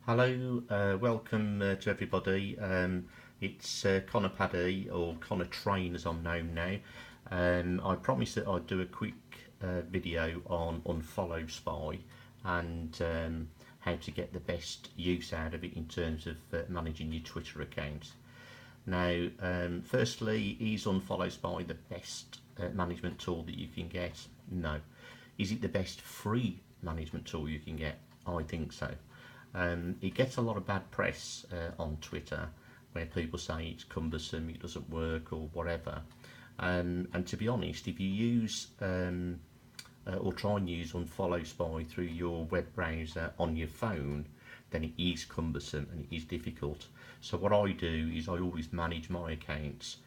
Hello, welcome to everybody. It's Connor Paddy, or Connor Train as I'm known now. I promised that I'd do a quick video on Unfollow Spy and how to get the best use out of it in terms of managing your Twitter account. Now, firstly, is Unfollow Spy the best management tool that you can get? No. Is it the best free management tool you can get? I think so. It gets a lot of bad press on Twitter where people say it's cumbersome, it doesn't work or whatever. And to be honest, if you use or try and use Unfollow Spy through your web browser on your phone, then it is cumbersome and it is difficult. So what I do is I always manage my accounts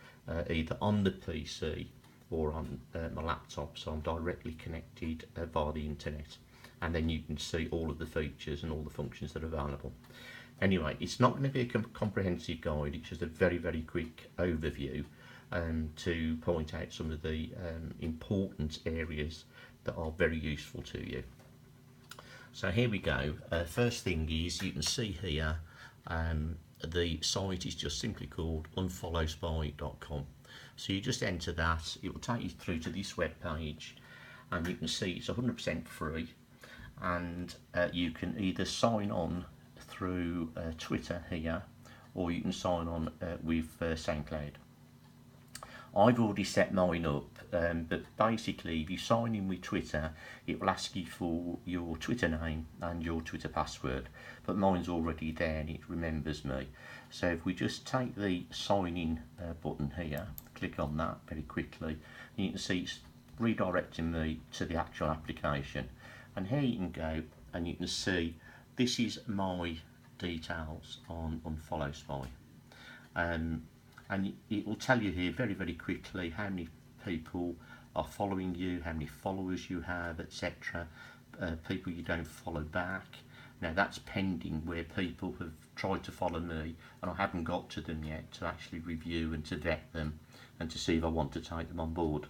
either on the PC or on my laptop, so I'm directly connected via the internet, and then you can see all of the features and all the functions that are available. Anyway, it's not going to be a comprehensive guide, it's just a very quick overview to point out some of the important areas that are very useful to you. So here we go. First thing is, you can see here the site is just simply called unfollowspy.com. So you just enter that, it will take you through to this web page, and you can see it's 100% free, and you can either sign on through Twitter here, or you can sign on with SoundCloud. I've already set mine up, but basically if you sign in with Twitter, it will ask you for your Twitter name and your Twitter password, but mine's already there and it remembers me. So if we just take the sign in button here, click on that very quickly, and you can see it's redirecting me to the actual application. And here you can go and you can see this is my details on Unfollow Spy. And it will tell you here very quickly how many people are following you, how many followers you have, etc. People you don't follow back. Now that's pending, where people have tried to follow me and I haven't got to them yet to actually review and to vet them and to see if I want to take them on board.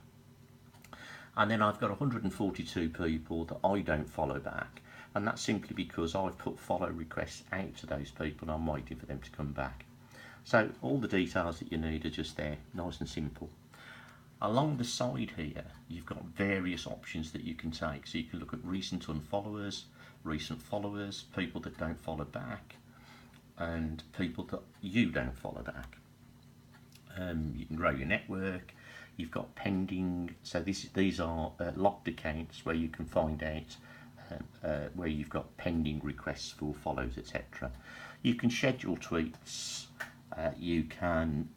And then I've got 142 people that I don't follow back, and that's simply because I've put follow requests out to those people and I'm waiting for them to come back. So all the details that you need are just there, nice and simple. Along the side here, you've got various options that you can take. So you can look at recent unfollowers, recent followers, people that don't follow back, and people that you don't follow back. You can grow your network. You've got pending, so these are locked accounts where you can find out where you've got pending requests for follows, etc. You can schedule tweets. You can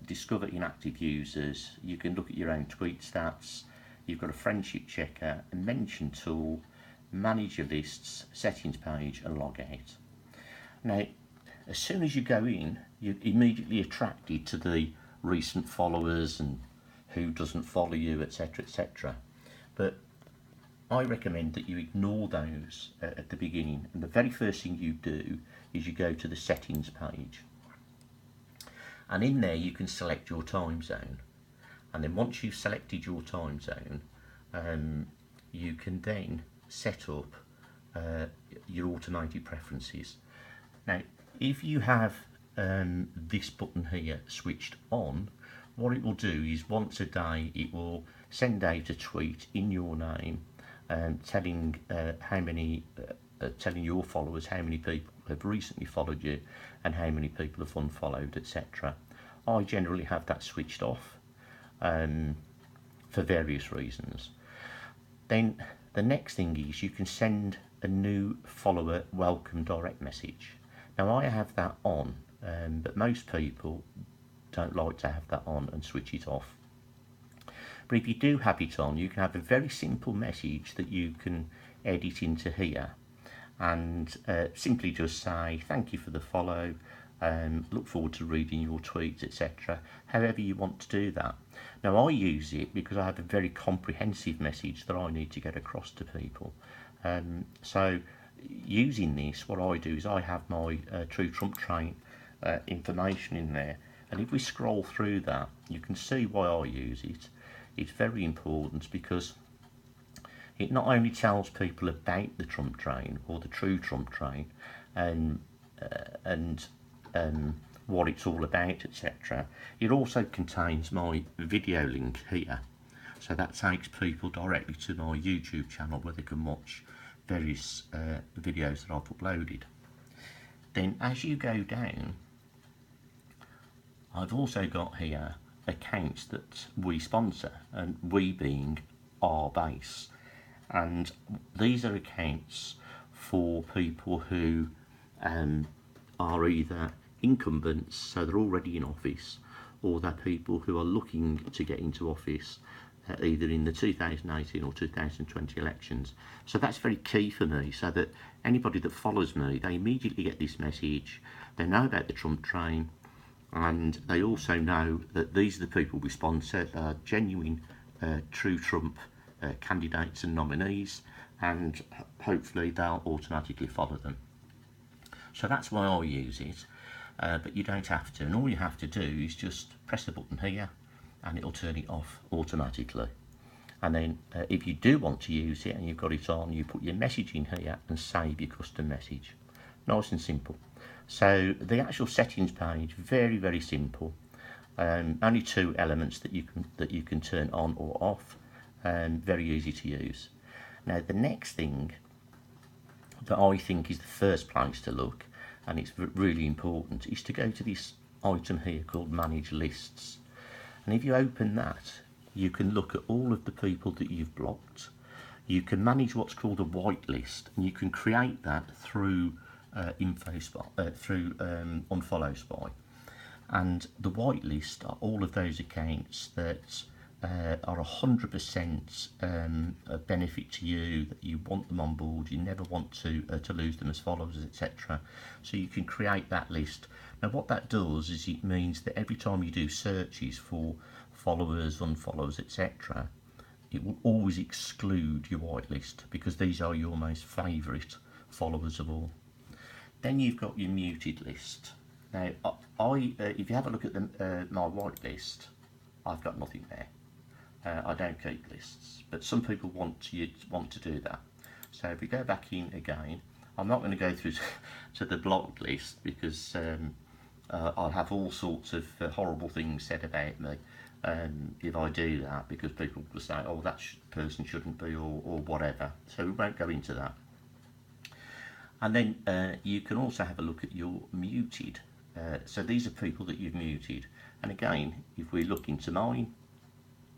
discover inactive users. You can look at your own tweet stats. You've got a friendship checker, a mention tool, manage your lists, settings page, and log out. Now, as soon as you go in, you're immediately attracted to the recent followers and who doesn't follow you, etc. But I recommend that you ignore those at the beginning, and the very first thing you do is you go to the settings page, and in there you can select your time zone, and then once you've selected your time zone, you can then set up your automated preferences. Now if you have this button here switched on, what it will do is once a day it will send out a tweet in your name telling telling your followers how many people have recently followed you and how many people have unfollowed, etc. I generally have that switched off for various reasons. Then the next thing is you can send a new follower welcome direct message. Now I have that on, but most people don't like to have that on and switch it off. But if you do have it on, you can have a very simple message that you can edit into here, and simply just say thank you for the follow, look forward to reading your tweets, etc. However you want to do that. Now I use it because I have a very comprehensive message that I need to get across to people. So using this, what I do is I have my True Trump Train information in there, and if we scroll through that, you can see why I use it. It's very important because It not only tells people about the Trump train or the true Trump train, and what it's all about, etc. It also contains my video link here, so that takes people directly to my YouTube channel where they can watch various videos that I've uploaded. Then as you go down, I've also got here accounts that we sponsor, and we being our base, and these are accounts for people who are either incumbents, so they're already in office, or they're people who are looking to get into office either in the 2018 or 2020 elections. So that's very key for me, so that anybody that follows me, they immediately get this message, they know about the Trump train, and they also know that these are the people we sponsor, genuine, true Trump candidates and nominees, and hopefully they'll automatically follow them. So that's why I use it, but you don't have to, and all you have to do is just press the button here and it'll turn it off automatically. And then if you do want to use it and you've got it on, you put your message in here and save your custom message. Nice and simple. So the actual settings page, very, very simple. Only two elements that you can turn on or off, and very easy to use. Now the next thing that I think is the first place to look, and it's really important, is to go to this item here called Manage Lists. And if you open that, you can look at all of the people that you've blocked. You can manage what's called a whitelist, and you can create that through Unfollow Spy. And the whitelist are all of those accounts that are 100% a benefit to you, that you want them on board, you never want to lose them as followers, etc. So you can create that list. Now what that does is it means that every time you do searches for followers, unfollowers, etc., it will always exclude your whitelist, because these are your most favourite followers of all. Then you've got your muted list. Now if you have a look at my whitelist, I've got nothing there. I don't keep lists, but some people want to do that. So if we go back in again, I'm not going to go through to the blocked list, because I'll have all sorts of horrible things said about me if I do that, because people will say, oh, that person shouldn't be, or whatever. So we won't go into that. And then you can also have a look at your muted. So these are people that you've muted. And again, if we look into mine,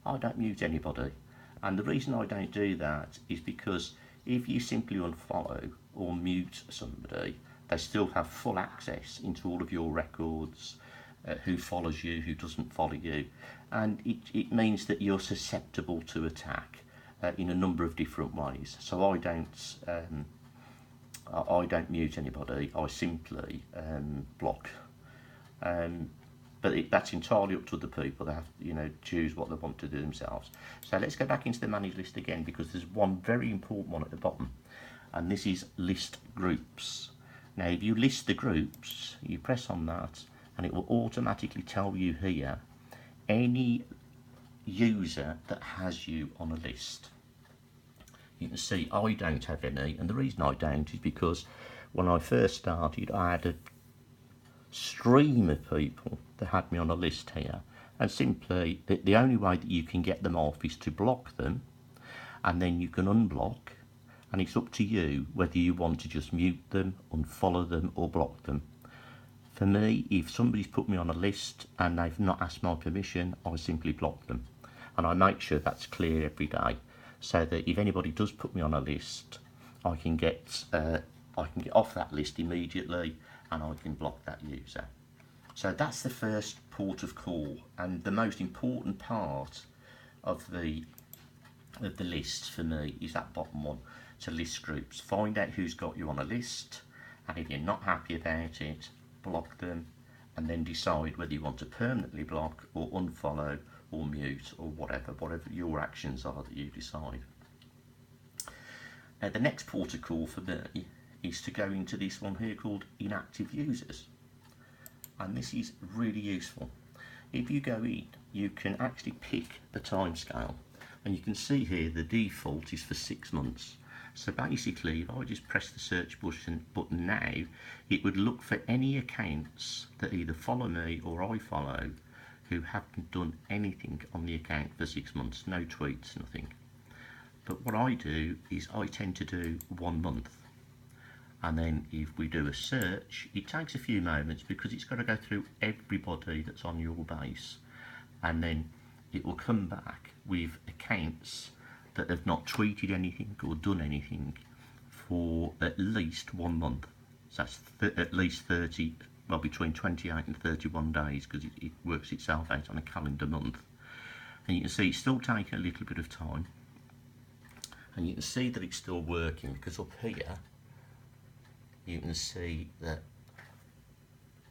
I don't mute anybody. And the reason I don't do that is because if you simply unfollow or mute somebody, they still have full access into all of your records, who follows you, who doesn't follow you. And it means that you're susceptible to attack in a number of different ways. So I don't mute anybody, I simply block. But that's entirely up to the people. They have to, choose what they want to do themselves. So let's go back into the manage list again, because there's one very important one at the bottom, and this is list groups. Now if you list the groups, you press on that and it will automatically tell you here any user that has you on a list. You can see I don't have any, and the reason I don't is because when I first started I had a stream of people that had me on a list here, and simply the only way that you can get them off is to block them, and then you can unblock, and it's up to you whether you want to just mute them, unfollow them, or block them. For me, if somebody's put me on a list and they've not asked my permission, I simply block them, and I make sure that's clear every day, so that if anybody does put me on a list, I can get off that list immediately, and I can block that user. So that's the first port of call, and the most important part of the list for me is that bottom one, to list groups. Find out who's got you on a list, and if you're not happy about it, block them, and then decide whether you want to permanently block or unfollow or mute or whatever your actions are that you decide. The next port of call for me is to go into this one here called inactive users, and this is really useful. If you go in, you can actually pick the timescale. And you can see here the default is for 6 months. So basically, if I just press the search button now, it would look for any accounts that either follow me or I follow who haven't done anything on the account for 6 months, no tweets, nothing. But what I do is I tend to do 1 month. And then if we do a search, it takes a few moments because it's got to go through everybody that's on your base. And then it will come back with accounts that have not tweeted anything or done anything for at least 1 month. So that's at least 30, well, between 28 and 31 days, because it works itself out on a calendar month. And you can see it's still taking a little bit of time. And you can see that it's still working, because up here, you can see that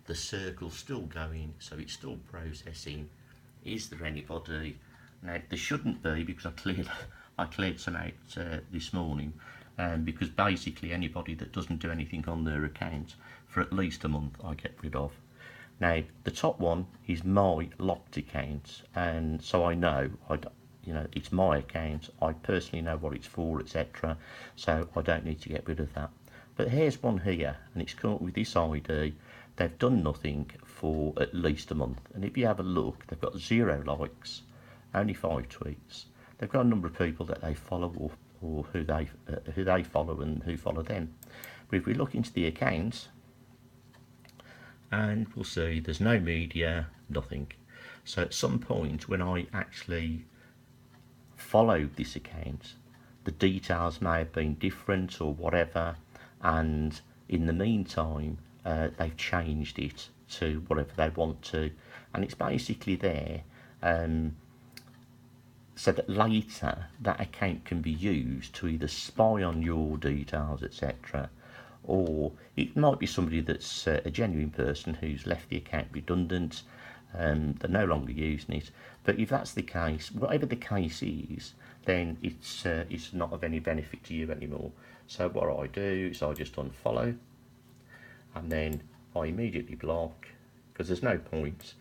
the circle's still going, so it's still processing. Is there anybody? Now, there shouldn't be, because I cleared some out this morning, because basically anybody that doesn't do anything on their account for at least a month, I get rid of. Now, the top one is my locked account, and so I know, it's my account. I personally know what it's for, etc. So I don't need to get rid of that. But here's one here, and it's come up with this ID. They've done nothing for at least a month, and if you have a look, they've got 0 likes, only 5 tweets. They've got a number of people that they follow, or who they follow and who follow them. But if we look into the account, and we'll see there's no media, nothing. So at some point when I actually followed this account, the details may have been different or whatever, and in the meantime they've changed it to whatever they want to, and it's basically there so that later that account can be used to either spy on your details, etc., or it might be somebody that's a genuine person who's left the account redundant, they're no longer using it. But if that's the case, whatever the case is, then it's not of any benefit to you anymore. So what I do is I just unfollow, and then I immediately block, because there's no point,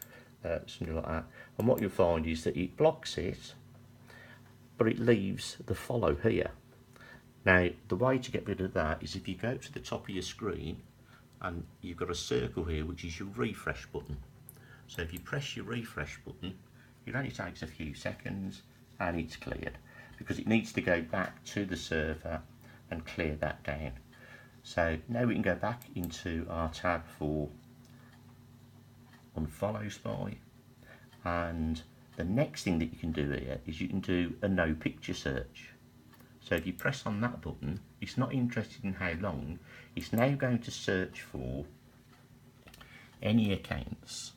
something like that. And what you'll find is that it blocks it, but it leaves the follow here. Now, the way to get rid of that is if you go to the top of your screen, and you've got a circle here, which is your refresh button. So if you press your refresh button, it only takes a few seconds, and it's cleared, because it needs to go back to the server and clear that down. So now we can go back into our tab for Unfollow Spy, and the next thing that you can do here is you can do a no picture search. So if you press on that button, it's not interested in how long, it's now going to search for any accounts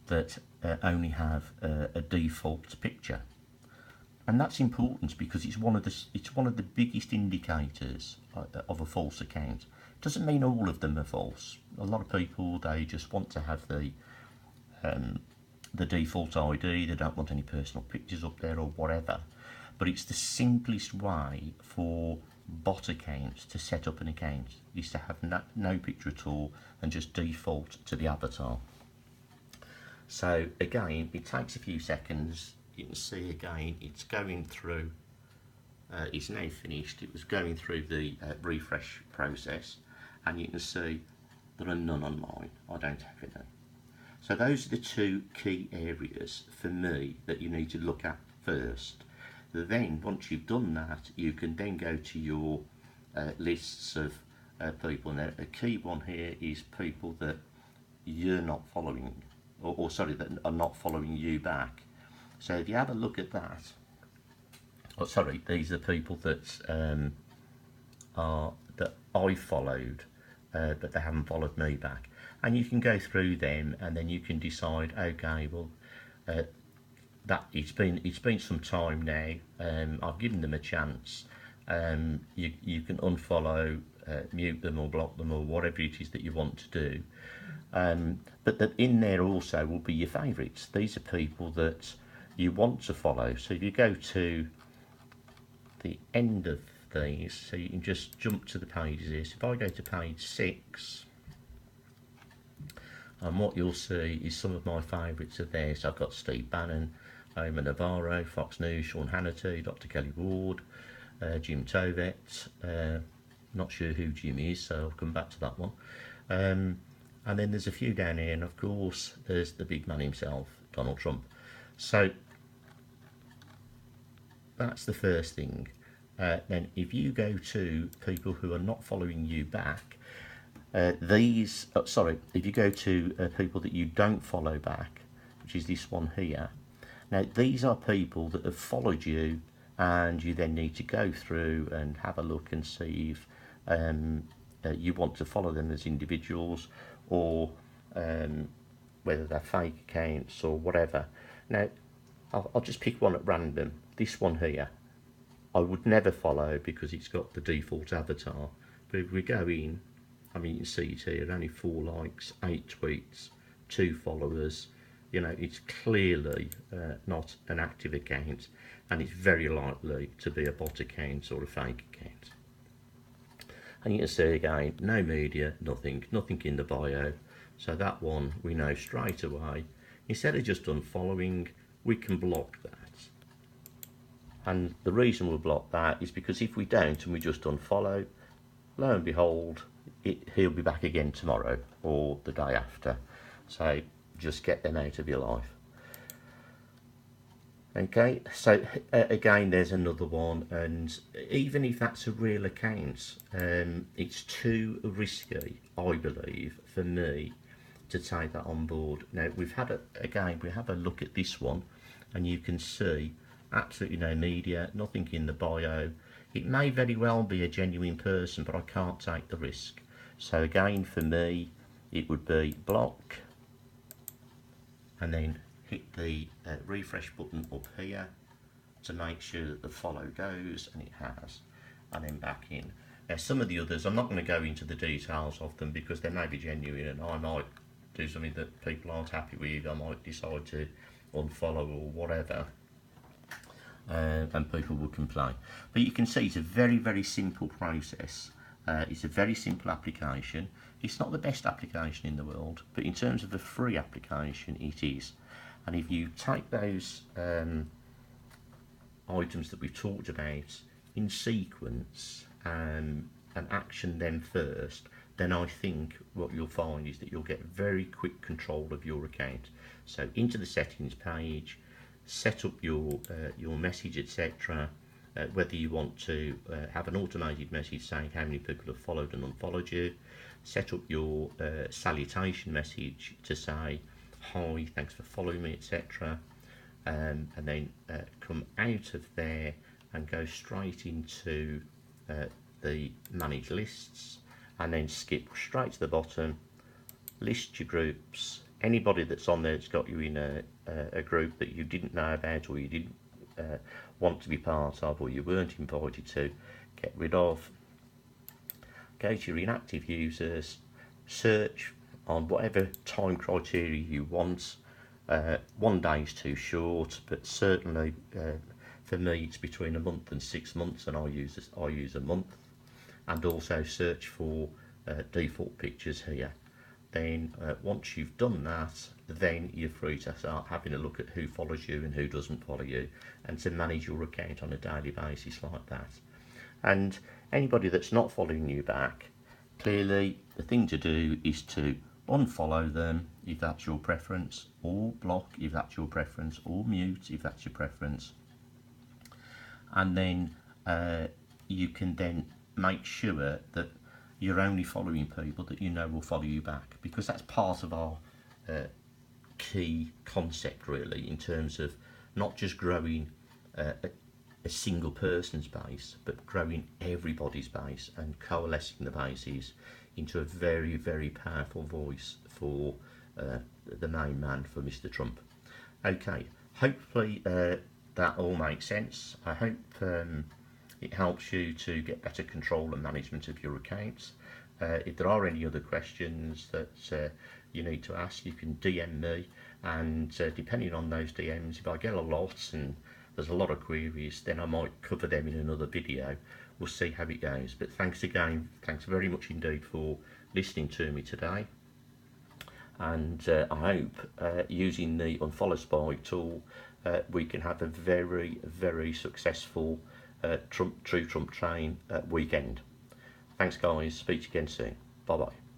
that only have a default picture. And that's important because it's one of the biggest indicators of a false account. It doesn't mean all of them are false. A lot of people, they just want to have the default ID, they don't want any personal pictures up there or whatever. But it's the simplest way for bot accounts to set up an account, is to have no picture at all and just default to the avatar. So again, it takes a few seconds. You can see again, it's going through, it's now finished. It was going through the refresh process, and you can see there are none on mine. I don't have any. So those are the two key areas for me that you need to look at first. Then once you've done that, you can then go to your lists of people. Now a key one here is people that you're not following, or sorry, that are not following you back. So if you have a look at that, oh sorry, these are people that that I followed, but they haven't followed me back. And you can go through them, and then you can decide, okay, well, that it's been some time now. I've given them a chance. You can unfollow, mute them or block them or whatever it is that you want to do. But that in there also will be your favourites. These are people that you want to follow. So if you go to the end of these, so you can just jump to the pages here. So if I go to page 6, and what you'll see is some of my favourites are there. So I've got Steve Bannon, Omar Navarro, Fox News, Sean Hannity, Dr. Kelly Ward, Jim Tovet. Not sure who Jim is, so I'll come back to that one. And then there's a few down here, and of course there's the big man himself, Donald Trump. So that's the first thing. Then if you go to people who are not following you back, if you go to people that you don't follow back, which is this one here. Now these are people that have followed you, and you then need to go through and have a look and see if you want to follow them as individuals, or whether they're fake accounts or whatever. Now I'll just pick one at random. This one here, I would never follow because it's got the default avatar. But if we go in, I mean, you can see it here, only 4 likes, 8 tweets, 2 followers. You know, it's clearly not an active account, and it's very likely to be a bot account or a fake account. And you can see again, no media, nothing in the bio. So that one we know straight away. Instead of just unfollowing, we can block that. And the reason we'll block that is because if we don't and we just unfollow, lo and behold, he'll be back again tomorrow or the day after. So just get them out of your life. Okay, so again, there's another one, and even if that's a real account, it's too risky, I believe, for me to take that on board. Now we have a look at this one, and you can see absolutely no media, nothing in the bio. It may very well be a genuine person, but I can't take the risk. So again, for me, it would be block, and then hit the refresh button up here to make sure that the follow goes, and it has, and then back in. Now some of the others, I'm not going to go into the details of them because they may be genuine, and I might do something that people aren't happy with. I might decide to unfollow or whatever, and people will complain. But you can see it's a very, very simple process. It's a very simple application. It's not the best application in the world, but in terms of a free application, it is. And if you take those items that we've talked about in sequence and action them first, then I think what you'll find is that you'll get very quick control of your account. So into the settings page, set up your message, etc. Whether you want to have an automated message saying how many people have followed and unfollowed you, set up your salutation message to say hi, thanks for following me, etc. And then come out of there and go straight into the manage lists, and then skip straight to the bottom, list your groups. Anybody that's on there that's got you in a group that you didn't know about, or you didn't want to be part of, or you weren't invited to, get rid of. Go to your inactive users, search on whatever time criteria you want. 1 day is too short, but certainly for me it's between a month and 6 months, and I use a month. And also search for default pictures here. Then once you've done that, then you're free to start having a look at who follows you and who doesn't follow you, and to manage your account on a daily basis like that. And anybody that's not following you back, clearly the thing to do is to unfollow them if that's your preference, or block if that's your preference, or mute if that's your preference. And then you can then make sure that you're only following people that you know will follow you back, because that's part of our key concept really, in terms of not just growing a single person's base, but growing everybody's base and coalescing the bases into a very, very powerful voice for the main man, for Mr. Trump. Okay, hopefully that all makes sense. I hope it helps you to get better control and management of your accounts. If there are any other questions that you need to ask, you can DM me, and depending on those DMs, if I get a lot and there's a lot of queries, then I might cover them in another video. We'll see how it goes. But thanks again, thanks very much indeed for listening to me today. and I hope using the Unfollow Spy tool we can have a very successful True Trump Train weekend. Thanks guys, speak to you again soon. Bye bye.